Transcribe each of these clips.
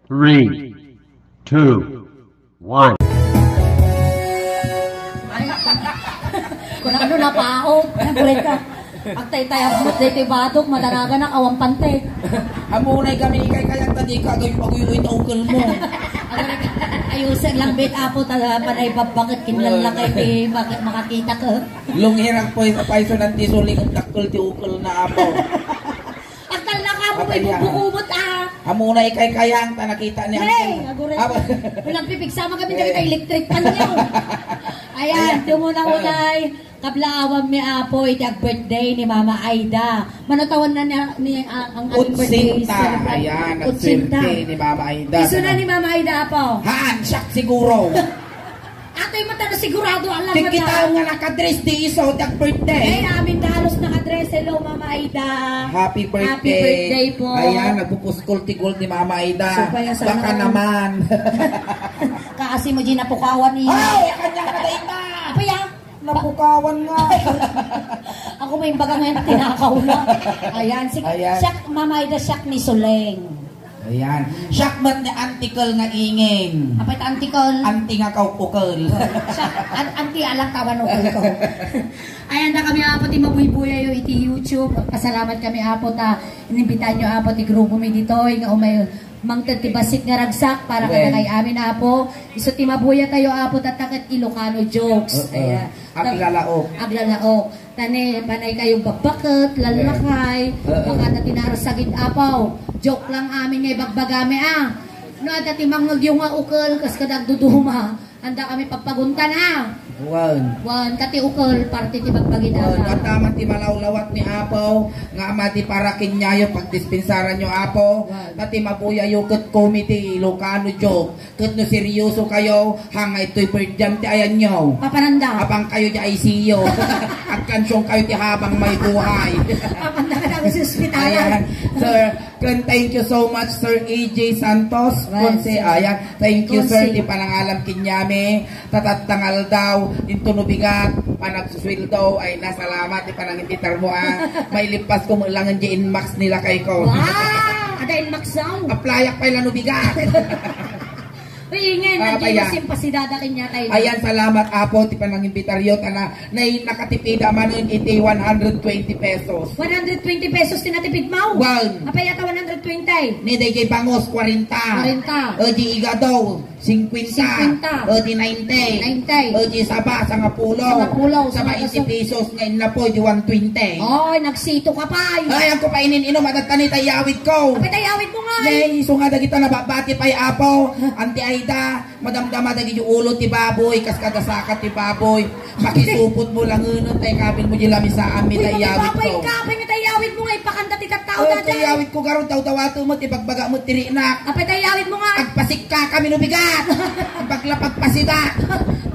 3, 2, 1. Kung ano na paot, kulit ka. Pagtay-tay abot, dito batok, madanaga na awang pante. Amunay kami ikay kayang tadi ka, gayon taukal mo. Ayusin lang bit apo, panay bakit kinlalakay, bakit makakita ka. Lunghirang po sa paiso ng tisuling ang takol ti ukol na apo. Akal na ka mo, may bubukubot ah. Amunay ikay kayang ta nakita niya. Hey, agurin ko. Walang pipigsama kami dito electric pan niyo. Ayan, tumunang-unay. Kablaawan mi apo, iti ang birthday ni Mama Aida. Manatawan na niya ni ang birthday. Ayan, ang birthday ni Mama Aida. Iso na ni Mama Aida apo. Haan, siyak siguro. Ato'y mata na sigurado alam mo Tikita nga nakadress di iso, ang birthday. Ay, amin dalos nakadress. Hello, Mama Aida. Happy birthday. Happy birthday po. Ayan, nagpupuskol-tigol ni Mama Aida. So, baka naman. Kaasi mo ginapukawan niya. Ay, kanya ka na ina. Apa ya? Napukawan nga. Ako may baga ngayon tinakaw na. Ayan, Ayan. Siyak, Mama Aida, siyak ni Soleng. Ayan. Siyak man ni antikal nga ingin. Apa ito antikol? Anti nga kaupukal. Siyak, anti alang kawan ukol ko. Ayan na kami apo ti mabuy-buya yung iti YouTube. Pasalamat kami apo ta. Inimbitan nyo apo ti grupo mi dito. Nga umay mangtad ti basit nga ragsak para kada kay amin apo. Iso ti mabuya tayo apo tatakat Ilocano jokes. Ayan. Aglalaok. Aglalaok. Tane, panay kayong babakat, lalakay, baka na tinarasagid apaw. Joke lang amin ngay bagbagami ah. No, dati mangag yung ukol, kas kadag duduma. Handa kami pagpaguntan ah. Wan, kati ukol, parte ti bagbagid ah. Kataman ti malawlawat ni Apo, nga amati para kinyayo pagdispensaran nyo Apo. Tati mabuya yukot committee, Ilocano joke. Kat no seryoso kayo, hangay to'y perdyam ti ayan nyo. Papananda. Abang kayo ti ICU. At kansyong kayo ti habang may buhay. Papananda ka na sa ospitalan. Ayan, sir, thank you so much, Sir AJ Santos. Ayan, thank you, sir, ti panangalam kinyami. Tatattangal daw, into nubigat, panagsuswildo, ay nasalamat, ti panangintitar mo may lipas ko lang ang Inmax nila kay ko. Wow! Ada Inmax daw. Aplayak pa ilang nubigat. Uy, ngayon, nandiyan yung simpasidada kanya tayo. Ayan, salamat Apo, ti panangimbitaryo, na nakatipida manon iti 120 pesos. 120 pesos tinatipid mo? Wow. Apa yata 120? Ni day kay Bangos, 40. 40. O di Igadaw, 50. 50. O di 90. 90. O di Saba, Sangapulo. Sa 20 pesos, ngayon na po, di 120. Oy, nagsito ka pa. Ay, ako pa inin-inom, matatani tayawit ko. Apa tayawit mo nga? Yay, iso nga dagita nababati pa'y Apo, Auntie Aida, madamdama dagi yung ulo ti baboy, kaskadasakat ti baboy, makisupot mo lang tayo kabil mo yung lami sa amin, tayawit ko. Uy, kapay nga tayawit mo nga, ipakanta ti katao Oh, na dyan. tayawit ko karon taw-tawato mo, ti bagbaga mo tirinak. Apa tayawit mo nga? Agpasik ka kami nubigat, paglapagpasida.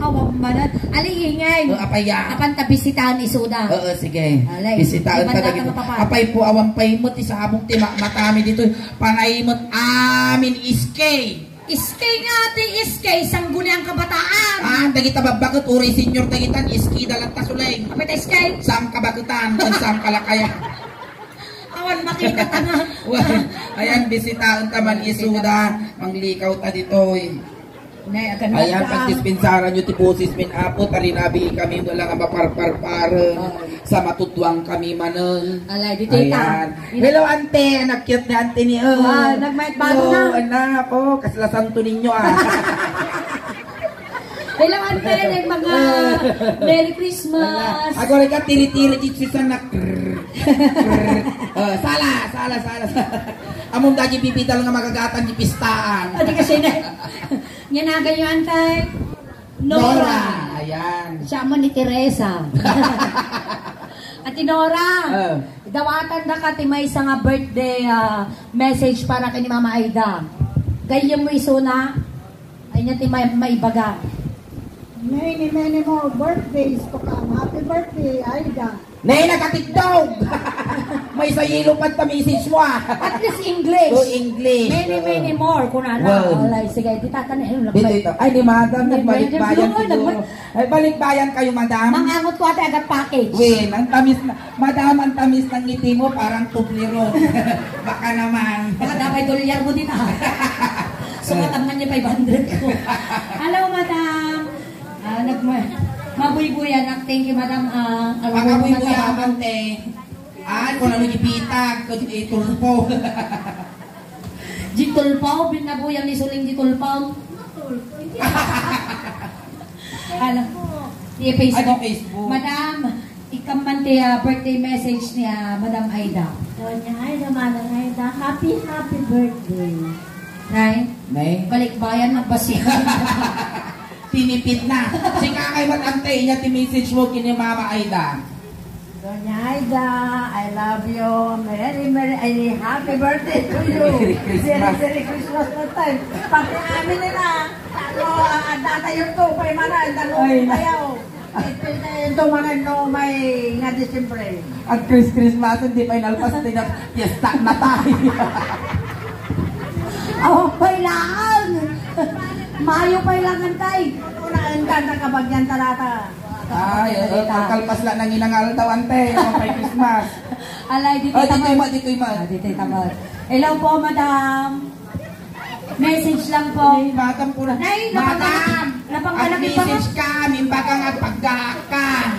Awang manat. Alingingay. Apaya. Apan ta bisitahan isuda. Oo, sige. Alay. Bisitaon Iban ka lang dito. ang mapapal. Apay po, awang paymot, isabong ti matami dito. Panaymot amin iskay. Iskay nga ati iskay, sangguni ang kabataan. Ah, dagita babakot, uri senior dagitan, iski dalang tasuleng. Apa ta iskay? Sam kabakutan, sam kalakayan. Awan makita ta nga. Ayan, bisitaon taman isuda, manglikaw ta dito. Ayan, pagdispensara nyo ti Busis min Apo, tarinabi kami wala nga maparparparen sa matutwang kami manon. Alay, di tita. Hello, ante, anak cute na ante ni nagmayat bago na. Hello, anak, kaslasan to ninyo Hello, ante, mga Merry Christmas. Ako rin ka, tiri-tiri, jitsusan na sala. Among dagi pipital nga magagatan di pistaan. Adi kasi na. Nyanagan yung antay. Nora. Ayan. Siya mo ni Teresa. Ati Nora. Dawatan da ka ti may nga birthday message para kay ni Mama Aida. Gayem mo isuna. Ay niya ti may baga. Many more birthdays to come. Happy birthday, Aida. Nay, nakatikdog! May sa yelo pa ta message mo At least English. So, English. Many more. Kung ano. Wow. Alay, sige. Di tatanin. Dito. Ay, di madam, nagbalikbayan siguro. Ay, balikbayan kayo, madam. Mangangot ko ate agad package. Win, ang tamis na, madam, ang tamis ng ngiti mo, parang tubliro. Baka naman. Baka dapat dolyar mo din Sumatan man niya 500 ko. Hello, madam. Mabuy-buyan. Thank you, madam. Pagkabuy-buyan, ante. Kung ano ipitag, itulpo. Jitulpaw, binabuyang ni Suling Jitulpaw. Ano? Facebook. Madam, ikamante birthday message niya, Madam Aida. Doña Aida, Manang Aida, happy birthday. Right? Nay? Balikbayan ng basihan. Tinipid na. Si kakay matantay niya, ti-message mo kini Mama Aida. Doña Aida, I love you. Very happy birthday to you. Merry Christmas. Merry Christmas na time. Pati amin nila. Data yung to, pay mana, dalawang tayaw. Ito man no may nga Disyembre. Ang Christmas, hindi pa inalpas din na piyesta na tayo. Pay lang. Mayo pay lang antay. Unaan ka na kabagyan talata. Ay, kalpas lang nang inangal daw ante, may Christmas. Alay, dito Dito'y tamad. Hello po, madam. Message lang po. Madam po na. Nay, Madam, napangkalaki pa message ka, mimbaga nga paggakan.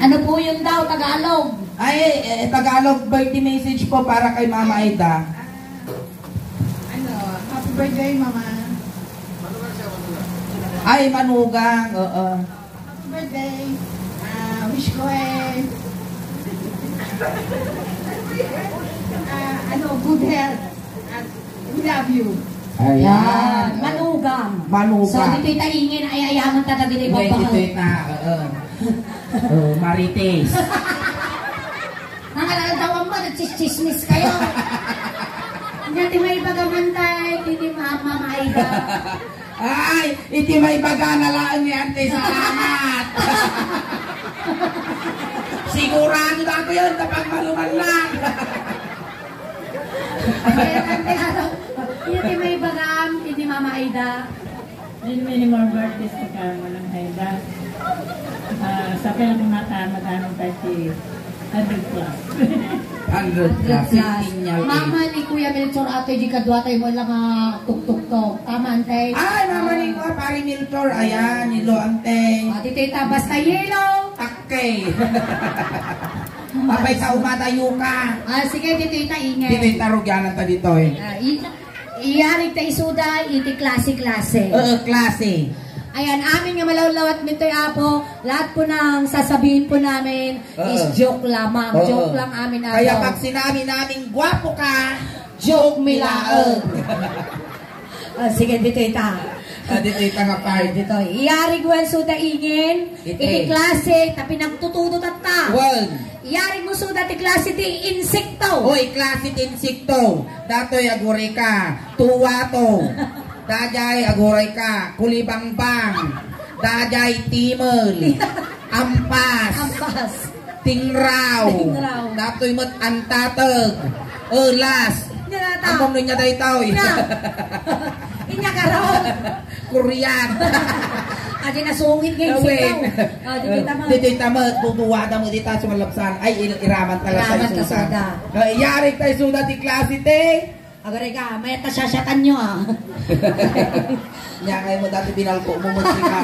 Ano po yun daw, Tagalog? Ay, Tagalog birthday message po para kay Mama Aida. Happy birthday, Mama. Ay, manugang, oo. Happy birthday. Wish ko good health. We love you. Yan, manugang. Manugang. So, dito'y taingin, ay ayaman ta dito'y Wait, babahal. ito'y na, Marites. Nangalaltawan mo, nagchis-chismis kayo. Hindi may bagamantay, hindi Mama Aida. Ay, iti may baga na lang ni ante sa amat. Sigurado na ako yun kapag maluman lang. Hindi may bagam, hindi Mama Aida. Many more birthdays to come, Manang Aida. Sa kailan kong natama tanong 100 plus. 100 plus, 15 year Mama ni Kuya Melchor ato di kadwa tayo mo lang tuk-tuk-tok. Tama, ante? Ay, mama ni ko, pari Miltor. Ayan, nilo ante. Dito'y tabas na yellow. Okay. Papay sa umatayo ka. Sige, dito'y taingin. Dito yung tarugyanan ta dito eh. Iyarig tayo isuda, iti klase-klase. Klase. Ayan, amin nga malawlawat nito'y apo, lahat po ng sasabihin po namin is joke lamang. Joke lang amin apo. Kaya pag sinabi namin, gwapo ka, joke milaag. Sige, dito'y ta. dito yung tangapay. Dito, iyari gwen suda ingin, iti klase, tapi nagtututo tatta. Well, Iyari mo suda ti klase ti insekto. hoy, klase insekto. Dato'y aguray ka, tuwato. Dajay aguray ka, kulibangbang. Dajay timel. Ampas. Ampas. Tingraw. Tingraw. Dato'y mat antatag. Elas. Nilata. Among niya day tao. Inya karon. Korean. Adi nasungit ngayon sitaw. Dito yung tama, tutuwada mo dito sa malapsan. Ay, iraman talaga Iraman sa ka suda. Iyari tayo suda di klase te. Agare ka, may tasasyatan nyo ah. Nya kayo mo dati binalko mo musika.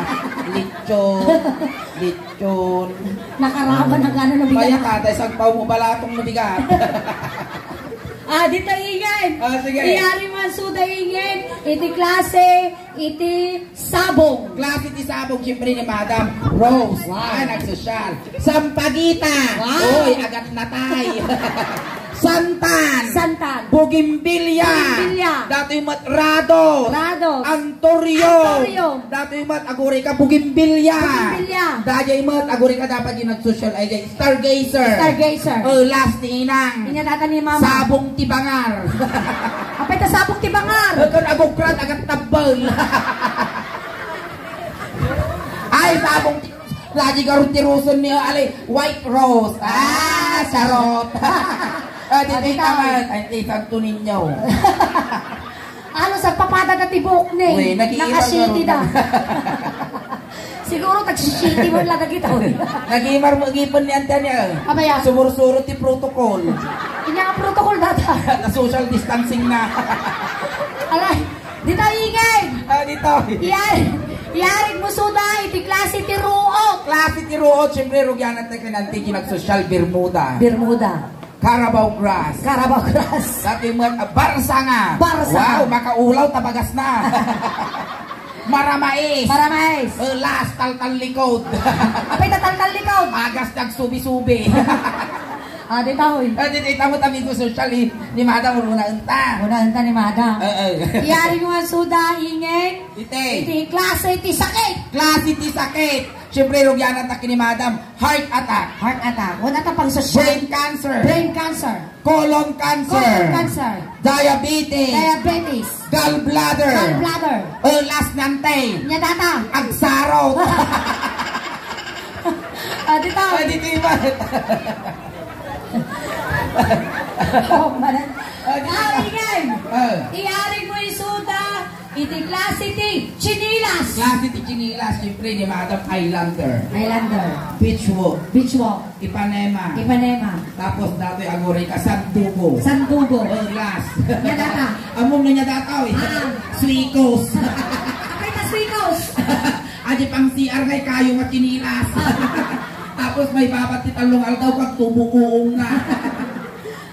Lechon. Nakaraban na gano'n na Kaya bigat. ka, tayo sagpaw mo balatong nabigat. Dito ingin. Sige. Iyari man suda ingin. Iti klase, iti sabong. Klase ti sabog, siyempre ni Madam Rose. Wow. Nagsosyal. Sampagita. Wow. Oy, agat na tay. Santan. Santan. Bugimbilya. Bugimbilya. Dato yung mat Rado. Rado. Antorium. Antorium. Dato yung mat aguri ka Bugimbilya. Bugimbilya. Dajay mat aguri ka dapat yung nag-social ay jay. Stargazer. Stargazer. Oh, last ni inang. Inya data ni mama. Sabong tibangar. Apay ta sabong tibangar. Agad agukrat agad tabal. Ay, sabong lagi garun tiruson niya alay white rose. Sarot. Dito yung taman. Ay, isang tunin nyo. Ano sa papada na tibok ni? Uy, nag-iiwan Naka-shitty nga na. Siguro tag-shitty mo lang kita. Nag-imar mo gipon ni Ante niya. Abaya. Sumursurot ti protocol. Inya nga protocol data. Na social distancing na. Alay, dito. Iyarig mo suda, iti klase ti ruot. Klase ti ruot, siyempre, rugyan natin ka nanti kinag-social Bermuda. Bermuda. Carabao grass. Carabao grass. Dati mo, barsa nga. Barsa. Wow, makaulaw, tabagas na. Maramais. Maramais. Last, taltal likod. Apay tataltal likod. Agas nagsubi-subi. Dito hoy. Dito mo tabi ko social ni Madam muna unta. Una ni Madam. Iyari mo ang suda, ingeng. Ite. Klase ti sakit. Klase ti sakit. Siyempre, rugyanan ta ni Madam. Heart attack. Heart attack. Wala ta pang social. Brain cancer. Brain cancer. Colon cancer. Colon cancer. Diabetes. Diabetes. Gallbladder. Gallbladder. Last nante. Nya data. Agsarot. Dito. Dito iba. Ingeng. Iyari mo yung suda, iti klase ti chinilas. Klase ti chinilas, siyempre ni Madam Islander. Islander. Beach walk. Beach walk. Ipanema. Ipanema. Tapos dato'y agore ka, Sandugo. Sandugo. Last. Nya data. Among na niya dataw eh. Suikos. Apay ta suikos. Adi pang CR kay kayo nga chinilas. Tapos may babat ti talong aldaw kag tumukuong nga.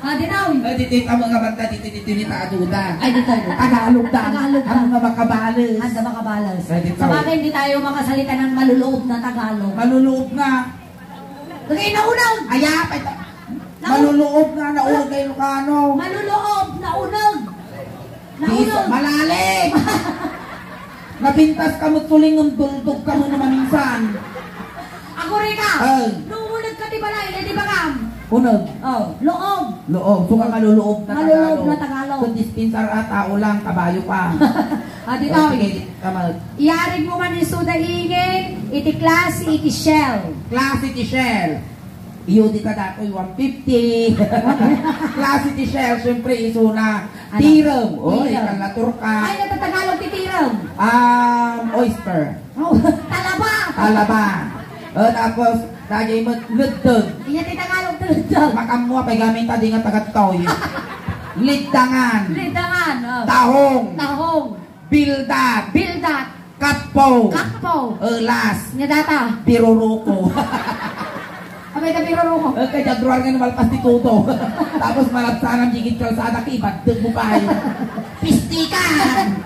Dinaw. Dito tamo nga banta dito ni Taaduda. Ay dito. Tagalog da. Tagalog da. Ang nga makabalas. Handa makabalas. Dito. Sa bagay hindi tayo makasalita ng maluloob na Tagalog. Maluloob nga. Lagay na unaw. Aya pa. Maluloob nga naulog kay Lucano. Maluloob na unog. Naunog. Malalim. Napintas ka mo tuling ng duldog ka mo naman minsan. Ako rin ka. Nung unag ka di balay, di ba kam? Unog. Loob. Loob. So nga maluloob na Tagalog. Maluloob na Tagalog. Kung dispensar at tao lang, kabayo pa. Dito. Sige, tama. Iyarig mo man yung suda ingin, iti klase, iti shell. Klase ti Shell. Iyo di ka dato'y 150. Klase ti Shell, syempre iso na tirem. Oy, kalatur ka. Ay, natatagalog ti tirem. Oyster. Talaba. Talaba. Tapos, lagi mo, ludog. Iya ti Tagalog tulog. Makamua, pa'y gamit ta di nga tagat-toy. Liddangan. Lidangan. Tahong. Tahong. Bildat. Bildat. Katpo. Kakpo. Las. Nya data. Piruruko. Abay ka biro ko. Kay jagruar nga naman pastituto. Tapos malapsanang jigit kalsada ki, bagdag mo pa yun. Pistikan!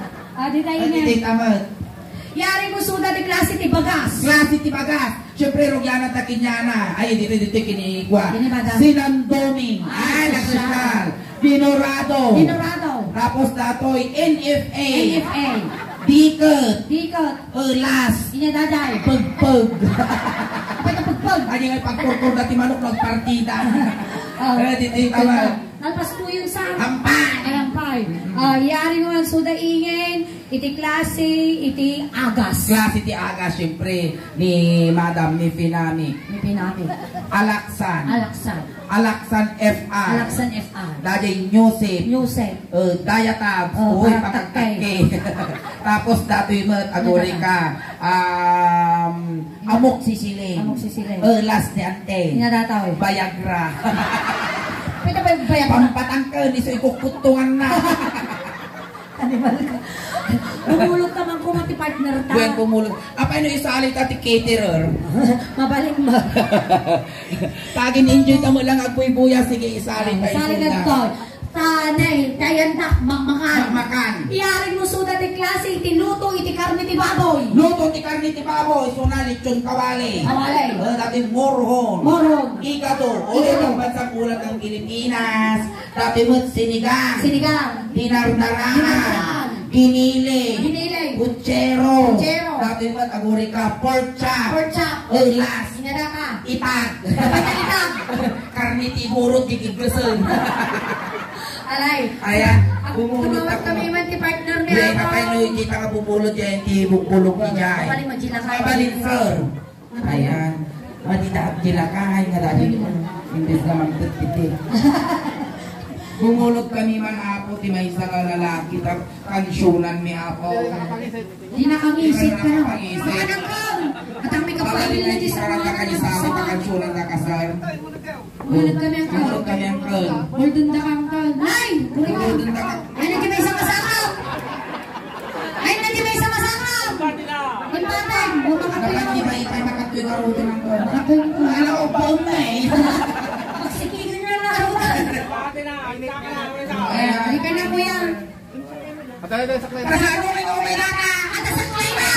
Di tayo Hindi niya. tama. Yari mo suda di klase ti bagas. Klase ti bagas. Siyempre, Rogyana Takinyana. Ay, dito kinigwa. Kinibada. Sinandoming. Ay, nasosyal. Dinorado. Dinorado. Tapos dato'y NFA. NFA. Dikot. Dikot. Las. Inya daday. Pagpag. Apay ka pagpag. Ay, nga pagturtur dati manok nagpartida. Dito tama. Nalpas po yung sa Hampay. Hampay. Yari mo ang suda ingin, iti klase, iti agas. Klase ti Aga, siyempre, ni Madam ni Finami. May pinami. Alaksan. Alaksan. Alaksan FR. Alaksan FR. Dajay Nyusip. Yusef. Diatabs. Oh, Uy, patatake. pakatake. Tapos dato'y agore ka. Amok sisiling. Amok sisiling. Last ni Ante. Inya dataw. Bayagra. Pwede ba yung bayan? Pampatangkel, iso ikukutungan na. Animal ka. Bumulog naman ko mati partner ta. Buwan bumulog. Apa ino isali tati caterer? Mabaling ba? Pag in-enjoy na mo lang agbuy-buya, sige isali pa Sali iso ka na. to. Tanay, kayandak, makmakan. Makan. Iyarin mo suda di klase, iti luto, iti karne, ti baboy. Luto ti karni ti baboy, suna lechon kawali. Kawali. Dati morhon. Morong. Ikato, ulit ang bansang ulat ng Pilipinas. Dati mo sinigang. Sinigang. Dinardarangan. Dinardaran. Ginili. Ginili. Kutsero. Kutsero. Dati mo aguri ka, pork chop. Pork chop. Ulas. Inada ka. Itak. Kapatalitan. Karni ti burot, gigiglasan. Alay. Ayan, Tumawag bumulot ako. kami man ti partner ni Hindi, ako. kapay no, hindi ka bubulot yan, hindi bubulog niya. Kapaling magilakay. Kapaling sir. Ayan. Matitaap jilakay nga dali mo. Hindi na magtititi. Bumulot kami man apo, ti may isa nga lalaki, kansyunan mi apo. Di nakangisip ka no. Nakangisip. Makanan ka. At ang may kapalil na di sa Parang mga kakanisama, kansyunan na kasar. Bumulog kami ang Bumulot ka. kami ang kan. Bumulog kang ka. Ay! Bumulog Bumulot ka. na Ay, nandiyan may isang kasama. Ay, nandiyan may isang kasama. Nakatibay kayo nakatuwing arutin ng ko. Nakatuwing ko. Alam ko baon na eh. Magsikigan na lang ako. Halika na kuya. Kasano may umay na ka! Ata sa kuya.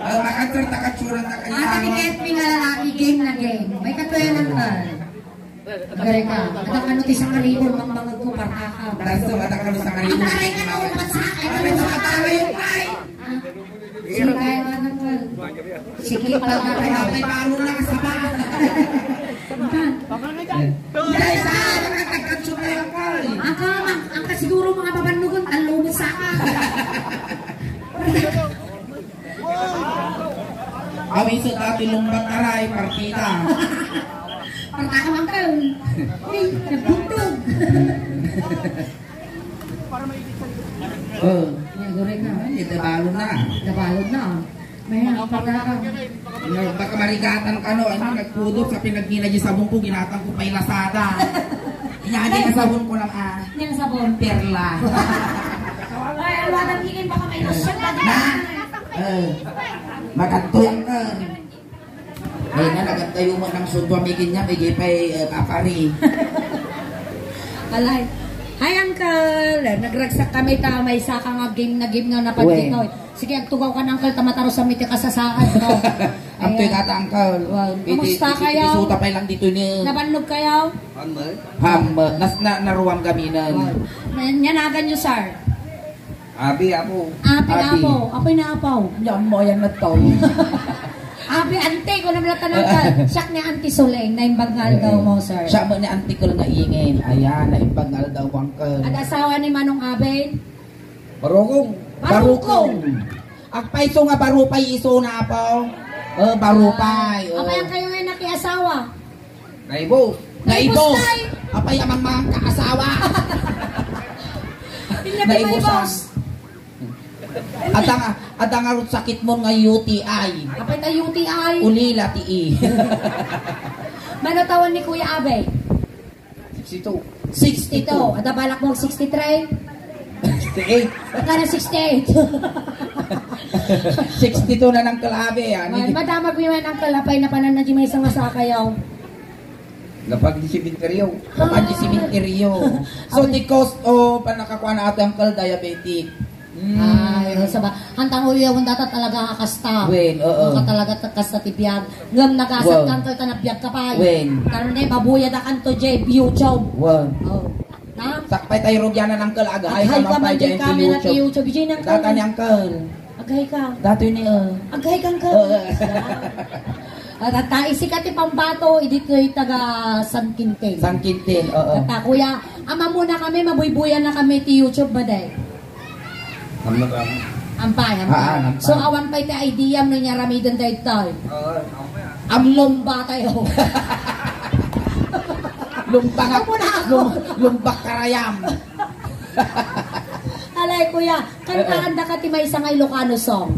Makatsur takatsuran na kayo. Ata ni Ketmi nga game na game. May katuyan lang ka. Gari ka. At ang ano tisang karibon mang bangag ko partaka. Daso matakalo sa kanilong. Ang taray ka na ulat sa akin. Ano sa katalo yung pay? Sige kaya nga naman. Sige pala nga kaya. May paro na ka sa bahan. Dahil sa nakakatsur na yung pay. Ang kasiguro mga babanugon, ang lumot sa akin. Awiso dati lumbat aray, partida. Partaka lang ka. Uy, nagbutog. Gari ka. Itabalo na. Nabalod na. May partaka. Baka marigatan ka no, ano, nagpudot sa pinaggina di sabon ko, ginatang ko pa'y lasada. Inyadi na sabon ko lang Hindi na sabon. perla. Ay, alwadang hingin baka may lusyon na Magantuyang ka. Ay na, nagantayo mo ng sundwamigin niya, bigay pa'y kapari. Alay. Hi, Uncle! Nagragsak kami ta, may saka nga game na napansin. Sige, agtugaw ka na, Uncle, tamataro sa miti ka sa saan. No? Ang tuwing ata, Uncle. Kamusta kayo? Isuta pa lang dito niya. Nabannog kayo? Naruwang gaminan. Nyanagan nyo, sir. Abi, apo. Apoy na apaw. Yan mo, yan na to. Abi, ante ko naman natanong ka. Siyak ni Auntie Soleng, na imbagal daw mo, sir. Siya mo ni auntie ko lang naingin. Ayan, naimbagal daw, Uncle. At asawa ni Manong Abel? Barukong. Ang paiso nga barupay iso na apaw. Barupay. Apay ang kayo ngayon nakiasawa? Naibo. Naibos. Apay amang mga kaasawa. Hindi na naibos. Adang arut sakit mo nga UTI. Apay na UTI. Ulila ti. Manotawan ni Kuya Abel? 62. At balak mo 63? 68. Kana 68. 62 na ng kalabi. Madamag mo yung ang kalapay na panan na di may isang masakayaw. Lapag di simenteryo. So, the cost of panakakuha na ato ang diabetic. Ay, saba. Hantang ulo yung data talaga kakasta. Oo. Ka talaga kakasta tibiyag. Ngam nagasat kanto tanabiyag ka pa. Karon na babuya da kanto jay YouTube. Oh. Na? Sakpay tayo rodyanan ng kalaga. Aghay ka man dyan kami na ti YouTube. Jay nang kal. Data niyang kal. Aghay ka. Dato ni Aghay kang kal. At isi ka ti pambato, idi ko'y taga San Quintin. San Quintin, oo. At kuya, ama muna kami, mabuybuyan na kami ti YouTube ba day? Ampay. So awan pa iti idea mo niya ramidon tayo tayo. Amlomba tayo. Lumbak karayam. Alay kuya, kanta ka ti may isang Ilocano song.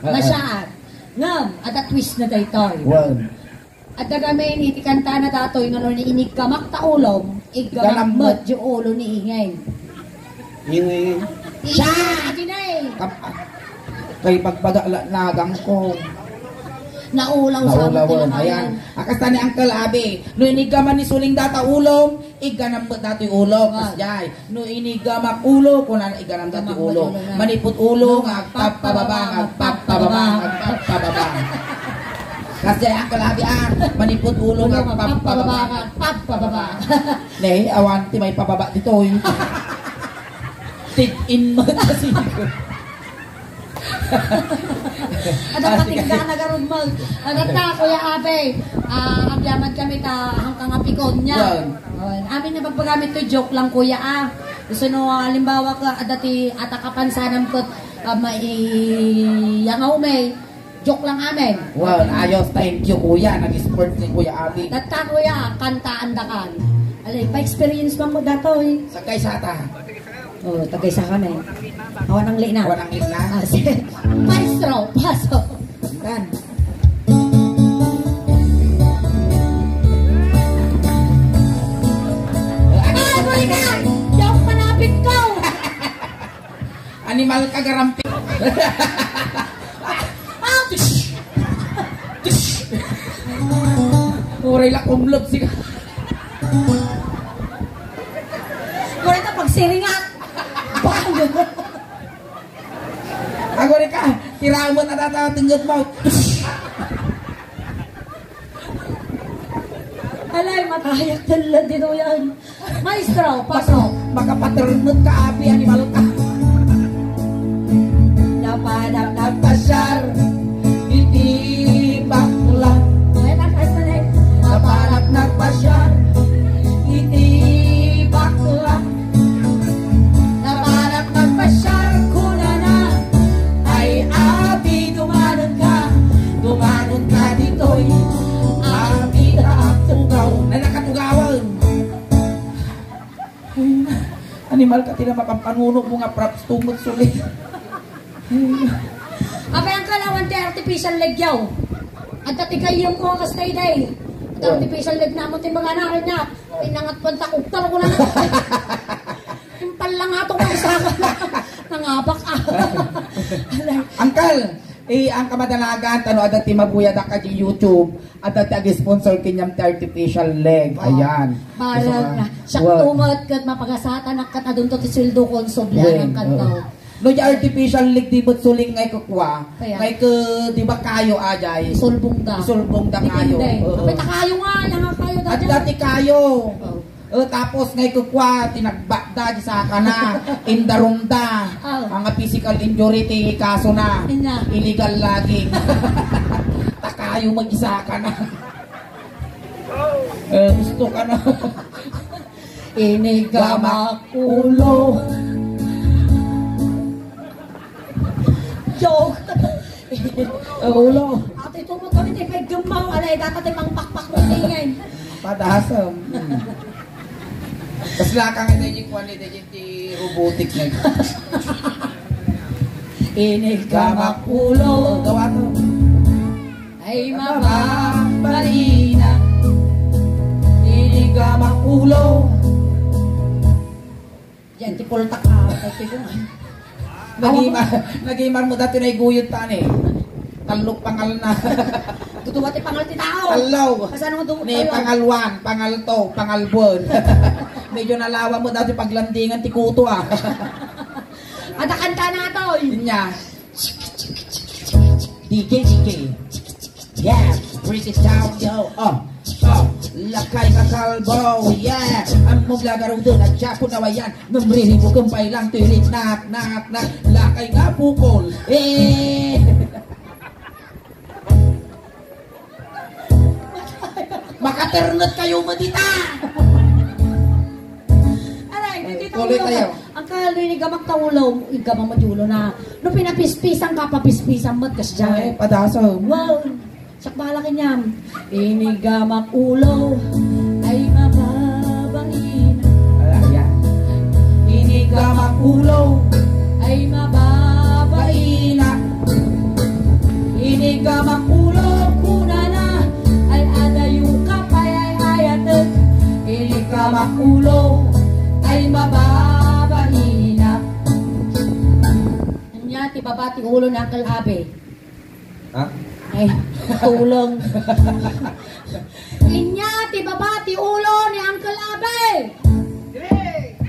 Na saan? Ngam, at a twist na tayo tayo. At nagamin iti kanta na datoy nga ni inig kamak taulom, igalamot yung ulo ni ingay. Ingay. Siya! Ginay! Kay pagpadala nagang ko. Naulaw sa mga ayan. Akasta ni Uncle Abi. No inigaman ni Suling data ulong, iganam mo dati ulong. Kasjay. No inigamak ulo, kung na iganam dati ulong. Manipot ulong, agpapababa. Kasjay Uncle Abi manipot ulong, agpapababa. Nay, awan ti may pababa dito. Tik-in mo kasi ko. Ada patingga na garud mag. Ada ta Kuya Abe. Agyaman kami ta hanggang apikon niya. Amin na pagpagamit to joke lang Kuya Gusto no halimbawa ka adati atakapansanam ko yangaw may joke lang amin. Ayos, thank you Kuya. Nag-sport ni Kuya Abi. Data Kuya, kantaan dakan. Alay, pa-experience mo datoy. Sakay sa ata. Tagay sa kami. Awan ang lina. Sige. Maestro, paso. Kan. Ay, balikan! Yung panapit ko! Animal kagarampi. Ang Umbrella kumlot siya. Kung ito pagsiringat. Ako rin ka, tirahan mo na tatatinggot mo. Alay, matayak dala dito yan. Maestro, pasok. Makapaternot ka, abi, animal ka. Napadap na Nagpasyar, hindi bakla. Naparap nagpasyar, hindi bakla. Naparap nagpasyar, kuna na. Ay abi, dumanon ka dito'y. Abi na tugaw, na nakatugawan. Animal ka, tila mapampanguno mo nga props tumot sulit. Abay ang kalawan ti artificial leg yaw. At dati kayong ko kas day day. At artificial leg namon ti mga anak niya. Pinangat panta uktar ko na na. Impal lang ato ko sa nangabak ah. Angkal, ang kamadalagan tano adat ti mabuya da ka di YouTube adat ti agi-sponsor kinyam ti artificial leg. Ayan. Balag na. Siya tumat kat mapagasatan ak katadun to ti sweldo konsoblan ang kantaw. No, yung artificial leg di ba't suling ngay kukwa? Kaya? Ngay ka, di ba kayo ajay? Isulbong da. Isulbong da kayo. Apay ta kayo nga, yan nga kayo At dati. dati kayo. Oh. Tapos ngay kukwa, tinagbakda di sa kana, indarumda. Ang physical injury ti kaso na. Ina. Illegal laging. Ta kayo mag-isa ka na. Gusto ka na. Inigamak ulo. Joke. Ulo. Ate, tumot kami tayo may gumaw. Alay, dapat tayo mang pakpak mo tingin. Padasam. Tapos lakang ito yung quality yung robotics na ito. Inigamak ulo. Gawa ko. Ay mababalina. Inigamak ulo. Yan, tipultak ka. Kasi kung Nagimar mo dati na iguyod tan eh. Talok pangal na. tutuwati pangal ti tao. Talaw. Kasano mo dumot Ni pangalwan, pangalto, pangalbon. Medyo nalawa mo dati paglandingan ti kuto ah. At kanta na ito. Niya. DK. Yeah, break it down yo. Lakay ka kalbo, yeah. Ang maglagaraw doon at siya po nawayan. Namrili mo kumpay lang tilit, nak. Lakay nga pukol, eh. Makaternot kayo madita. Aray, hindi Tuloy tayo. Ang kalinig gamak tawulaw, igamang madulo na. No pinapispisang ka, papispisang mat kas Ay, dyan. padaso. Wow, sakbala kanyam. Inigamak ulo ay mababangin. Ayan. Inigamak ulo Ay mababain. baina. Inigamak ulo kuna na ay adayu kapay ay ayatet. Inigamak ulo ay mababain. Anya ti babati ulo ng kalabe. Ha? Ay, tulong. Inya, ti babati ulo ni Uncle Abe.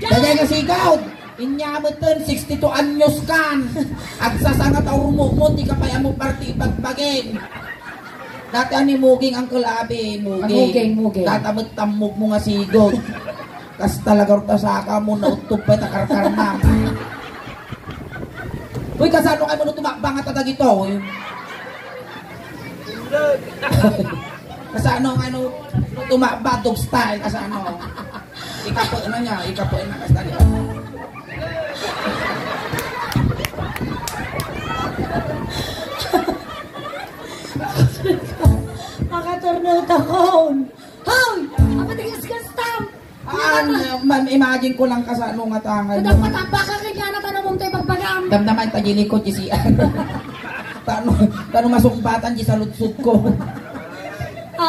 Dagay ka sigaw. Inyamutan 62 anyos kan. At sasanga taur mo, di ka pa mo party ipagbagin. Dati ani muging Uncle Abe, Muging. Tatamot tamog mo nga sigod. Kas talaga rin saka mo na utog pa takarkar na. Uy, kasano kayo mo na tumakbang at tadag ito? Kasano tumakba dog style, kasano? Ikapo na niya, ikapo na kasali. Makaturnout ako. Hoy! Ang matigas-gas tam! Imagine ko lang kasano nga tangan. Dapat baka kanya na tanong mong tayo pagbagam. Damdaman tagili ko, Jisian. Tano masumpatan di sa lutsud ko.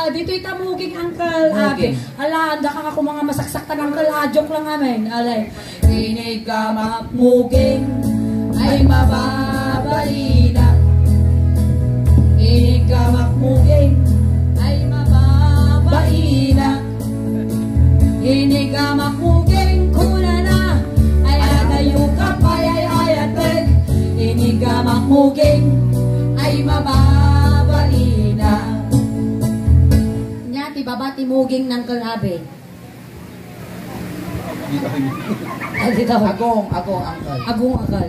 Dito itamuging Uncle Abe. Ala, anda ka ako mga masaksaktan Uncle Joke lang amin. Alay. Inigamak muging ay mababalina. Inigamak muging ay mababalina. timuging ay mababalina. Nya ti baba timuging ng kalabi. Dito. Agong uncle. Agong akal.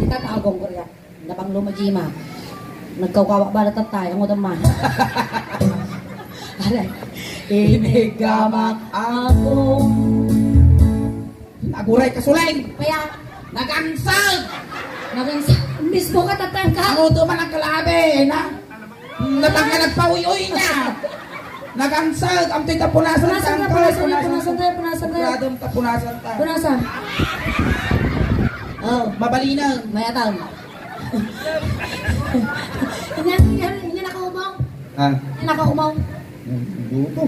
Kita ta agong Korea. Napang lumajima. Nagkawkawa ba na tatay ang utang man. Alay. Inigamak agong. Naguray ka sulay. Kaya Nagansag. mismo ka tatang ka. Ano to man ang kalabi na? Natang ka nagpawiyoy na. Nagansag. Ang tita punasan. Punasan tayo. Radom ta punasan ta. Punasan. Oh, Mabalinang. mayatang. Inya nakaumaw. Ah. Inya nakaumaw. Buto.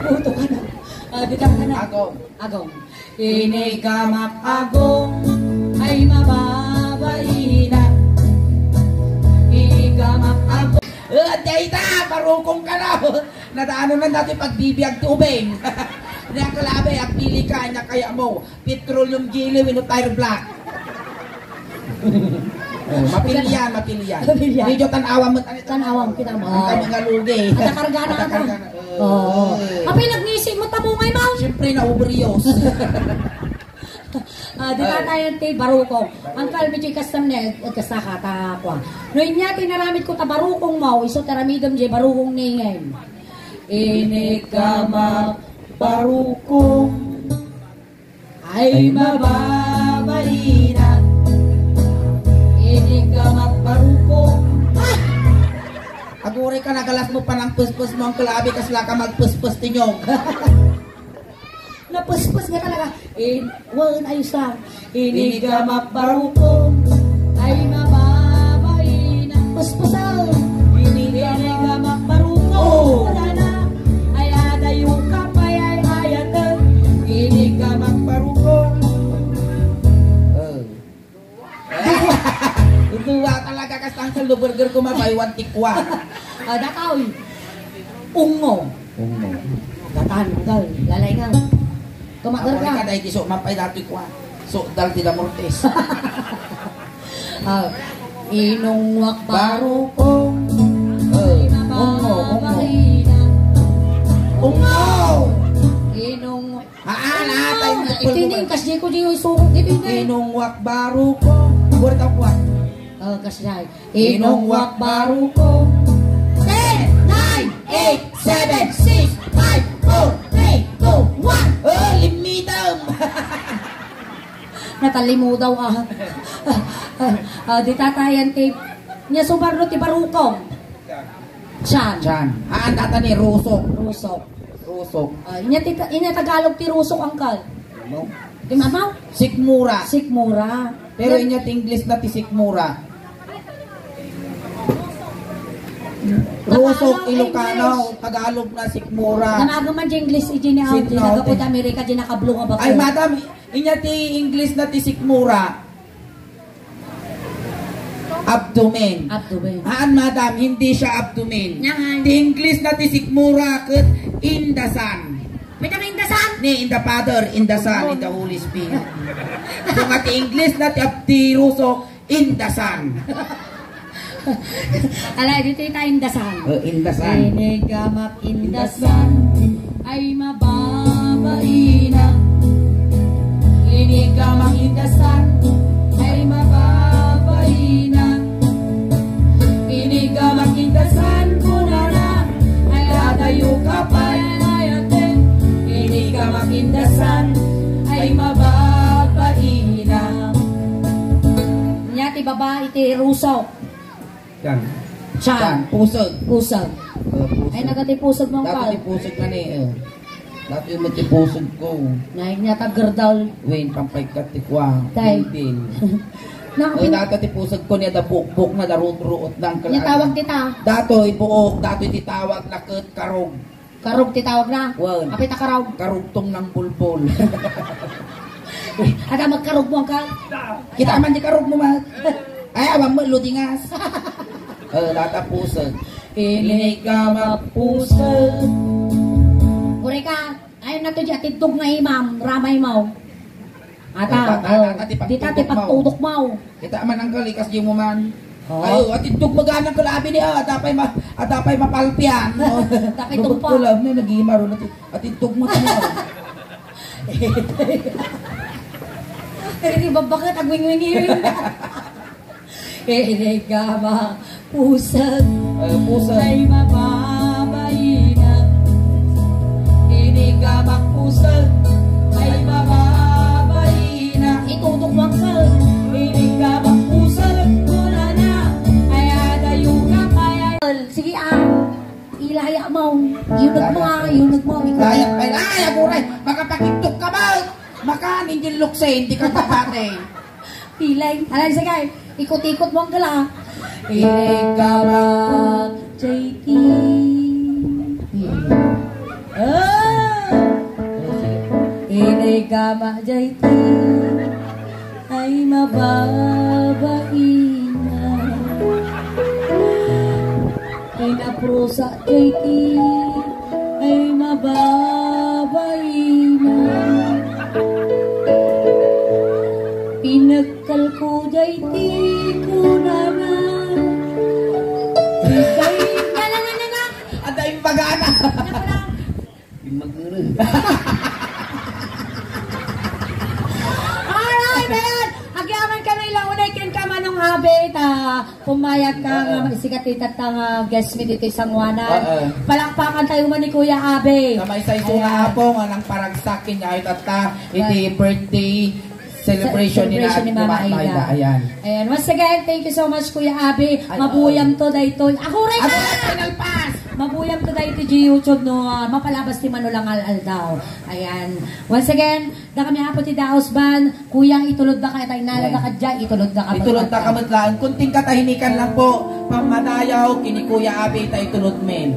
Puto ka na. Dito ka na. Agong. Inigamak agong ay mababaina. Inigamak agong. Dayta, parukong ka na. Nadaano na natin pagbibiyag tubig. Nakalabi, at pili ka, na kaya mo. Petroleum jelly, wino tire black. Mapilian. Medyo tanawa mo. Tanawang kita mo. Ang kami nga lugi. Natakarga na ako. Oo. Kapag nagnising mo, tabungay mo. Siyempre na ubrios. Di na tayo ti barukong. Ang kalmi custom na kasaka takwa. No inya tinaramid ko ta barukong mo, iso taramidam je barukong ningen. Inikamak barukong ay mababalina. Inikamak barukong. Aguray ka, nagalas mo pa ng puspus mo ang kalabi kas ka magpuspus tinyong. Napuspos nga talaga. Wan ayos lang. Inigamak barukong ay mababalina. Puspusaw. Inigamak barukong. Wala na. Ay adayo ka pa ay ayatan. Inigamak barukong. Duwa talaga kasang sa burger ko mabaiwan tikwa. Dakaw. Ungo. Datahan mo gal. Lalay nga. Tumagar Aguray ka. ka dahil iso mapay dati kwa. So, dal tida mortes. Inungwak barukong ay mababalina. Ungaw! Inungwak. Atay mo. Itining kasi ko di yung surong dibingay. Inungwak baro ko. Buwan ka kwa. Kasi na. Inungwak barukong 10, 9, 8, 7, 6, 5, 4, 3, 2, 1. Limitam! Natalimo daw di tatayan ti nya subarno ti barukong. Chan. Tata ni Rusok. Rusok. Inya Tagalog ti Rusok angkal. No? Di mamaw? Sikmura. Sikmura. Pero inya ti English na ti Sikmura. Rusok, Ilocano, Tagalog na Sikmura. Namaga man di English iji ni Audi. Nagapot Amerika di nakablo nga ba? Ay madam, inya ti English na ti Sikmura. Abdomen. Haan madam, hindi siya abdomen. Nyangan. Ti English na ti Sikmura ket in the sun. May tama indasan? Ni in the Father, in the Son, in the Holy Spirit. So nga ti English na ti Rusok, in the sun. Alay, dito tayo indasan. In the sun. Inigamak indasan ay mababaina. Inigamak indasan ay mababaina. Inigamak indasan kunana ay adayo kapay ayaten. Inigamak indasan ay mababaina. Nyati babae ti Rusok. Yan. Chan. Pusog. Pusag. Ay nagatipusag mong Dapat kal. tipusog na ni. Dapat yung matipusog ko. Nahin niya tagardal. Win, pampay katikwa. Tay. Bilbil. Nakapin. Dato tipusog ko niya da bukbuk na darut-ruot ng kalaan. Niya tawag kita. Dato ibuok. Dato ititawag na karog. Karog titawag na. Wan. Apit karog. Karugtong ng bulbul. Ada magkarog mo ang kal. Kita man di karog mo mat. Ay, awang mo, ludingas. Data pusog. Inigamapusag. Ure ka. Ayun na to di atitog na imam. Ramay mo. Dita ti pagtudok mo. Kita man ang kalikas di mo man. Oh. Ayo, atindog maganang kalabi niya, atapay mapalpian. Tapay tumpa. Kulam na nagihimaro na atindog mo niya. Pero di ba bakit agwing-wingin? Gama pusag ay mababay na. Gama pusag ay mababay na. Itutok mo ka. Gama pusag mula na. Ay adayo ka kaya. Sige ilaya mo. Yunag mo. Layak pa ay aguray, makapakitok ka ba? Makanin din lukse, hindi ka kapate. Pilay. Alay sige. Ikot-ikot mo ang gala. Ikaw JT. Inigama JT ay mababain na. Pinaprusa JT ay mababain na. Pinagkal ko JT ko naman. Ikay na. Ada yung bagana. Maguru. Alright, man. Agyaman ka na ilaunay kin ka manong habit. Pumayag ka nga sikat itatang guest me dito isang wanan. Palakpakan tayo man ni Kuya Abe. Sa may sa nga po nga nang paragsakin niya ay tata iti birthday celebration ni Mama Aida. Ayan. Once again, thank you so much Kuya Abe. Mabuyam to daytoy. Ako rin ka! Final pass! Mabuyam to dahito di YouTube no, mapalabas ti Manulangal daw. Ayan. Once again, da kami hapon ti Daos Ban, kuyang itulod na ka, tayo nalaga ka dyan, itulod na ka. Itulod na kamatlaan. Kunting katahinikan lang po, pamadayaw, kini Kuya Abe tayo tulod men.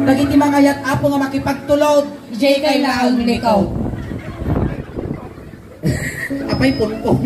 Nagiti mangayat apo nga makipagtulod, J. kay laang minikaw. Apay punpong.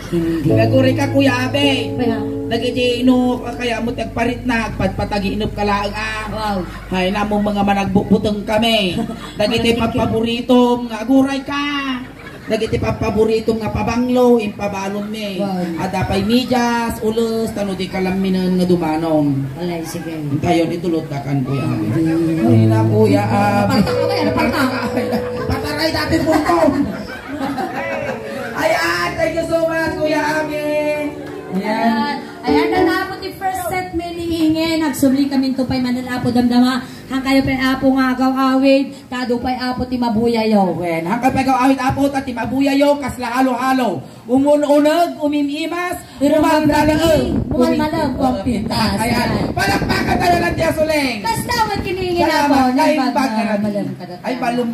Hindi. Naguri ka Kuya Abe. Kaya, Nagiti ino kaya mo tagparit na pagpatagi inup ka lang wow. Hay namong mga managbubuteng kami. Nagiti paborito nga aguray ka. Nagiti paborito nga pabanglo impabalon me. Wow. Adapay medyas, ulos tano di kalaminan nga dumanom. Alay, sige. Tayo itulot na kan Kuya Abe. Ay na Kuya Abe. Pataray natin puntong. Ayan, thank you so much Kuya Abe. Ayan na napot ti first set may liingin. Nagsumli kami to pa'y manalapo damdama. Hang kayo pa'y apo nga agaw awid. Tado pa'y apo ti mabuyayo. Wen, hanggang pa'y awit apo at timabuyayo kasla halo-halo. Umununag, umimimas, umalmalang, Mumalmalang, kumpintas. Ayan, palakpakan tayo ng Tiya Suleng. Basta magkiningin ako. Salamat, ay balum.